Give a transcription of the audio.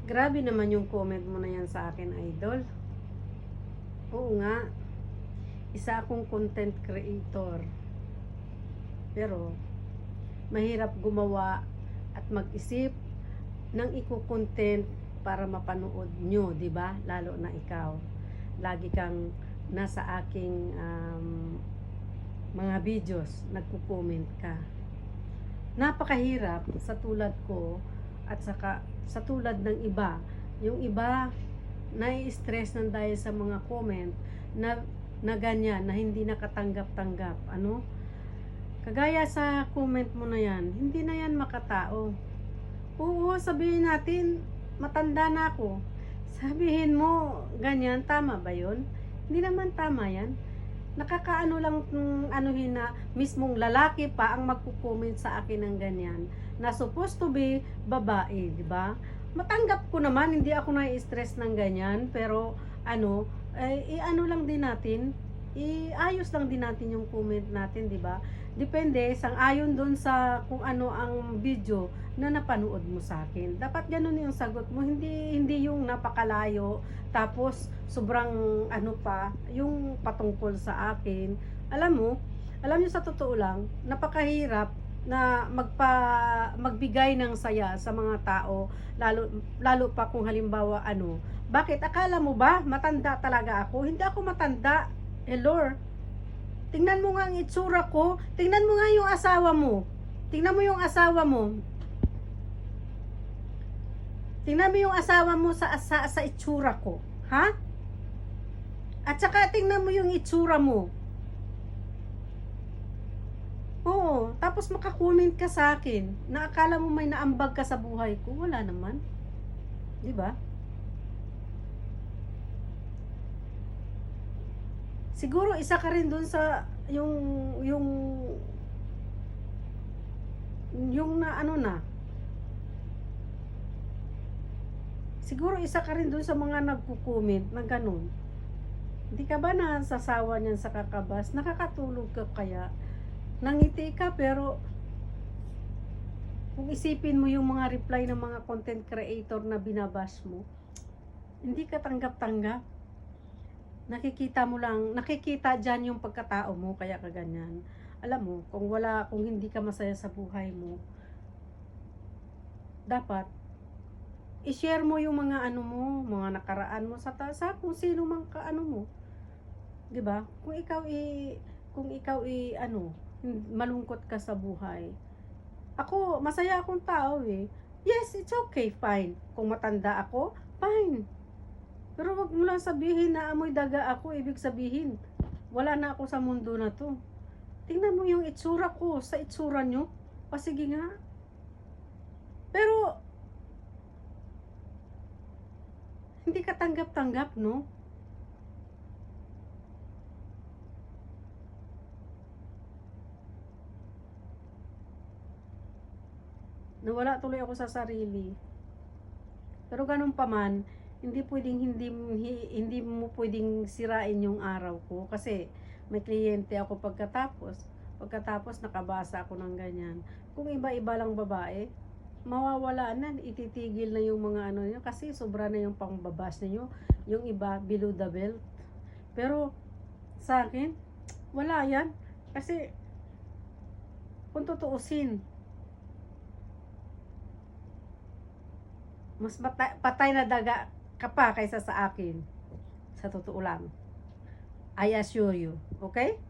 Grabe naman yung comment mo na yan sa akin, idol. Oo nga, isa akong content creator. Pero, mahirap gumawa at mag-isip ng iko-content para mapanood nyo, di ba? Lalo na ikaw. Lagi kang nasa aking mga videos, nagko-comment ka. Napakahirap sa tulad ko at saka sa tulad ng iba. Yung iba nai-stress ng dahil sa mga comment na ganyan, na hindi nakatanggap-tanggap. Ano? Kagaya sa comment mo na yan, hindi na yan makatao. Oo, sabihin natin, matanda na ako. Sabihin mo, ganyan, tama ba yun? Hindi naman tama yan. Nakakaano lang anuhin na mismong lalaki pa ang magko-comment sa akin ng ganyan na supposed to be babae, di ba? Matanggap ko naman, hindi ako na-stress ng ganyan, pero ano, ano lang din natin, iayos lang din natin yung comment natin, di ba? Depende sang-ayon doon sa kung ano ang video na napanood mo sa akin. Dapat ganun yung sagot mo, hindi yung napakalayo tapos sobrang ano pa yung patungkol sa akin. Alam niyo sa totoo lang, napakahirap na magbigay ng saya sa mga tao, lalo pa kung halimbawa ano. Bakit akala mo ba matanda talaga ako? Hindi ako matanda. Hello. Tingnan mo nga ang itsura ko. Tingnan mo nga yung asawa mo. Tingnan mo yung asawa mo. Tingnan mo yung asawa mo sa itsura ko. Ha? At saka tingnan mo yung itsura mo. Oo, tapos makakomment ka sa akin na akala mo may naambag ka sa buhay ko. Wala naman. 'Di ba? Siguro isa ka rin dun sa yung na ano na. Siguro isa ka rin dun sa mga nagko-comment na ganun. Hindi ka ba nasasawa niyan sa kakabas? Nakakatulog ka kaya? Nangiti ka pero kung isipin mo yung mga reply ng mga content creator na binabash mo, hindi ka tanggap-tanggap. Nakikita dyan yung pagkatao mo, kaya ka ganyan. Alam mo, kung hindi ka masaya sa buhay mo, dapat i-share mo yung mga ano mo, mga nakaraan mo sa kung sino mang kaano mo. 'Di ba? Kung ikaw ano, malungkot ka sa buhay. Ako, masaya akong tao eh. Yes, it's okay, fine. Kung matanda ako, fine. Pero wag mo lang sabihin na amoy daga ako, ibig sabihin, wala na ako sa mundo na to. Tingnan mo yung itsura ko sa itsura nyo. O sige nga. Pero, hindi ka tanggap-tanggap, no? Nawala tuloy ako sa sarili. Pero ganun pa man, hindi mo pwedeng sirain yung araw ko kasi may kliyente ako pagkatapos nakabasa ako ng ganyan. Kung iba-iba lang babae, mawawala na, ititigil na yung mga ano niyo kasi sobra na yung pangbabas niyo, yung iba below the belt. Pero sa akin, wala yan kasi kung tutuusin, mas patay na daga ka pa kaysa sa akin. Sa totoo lang. I assure you. Okay?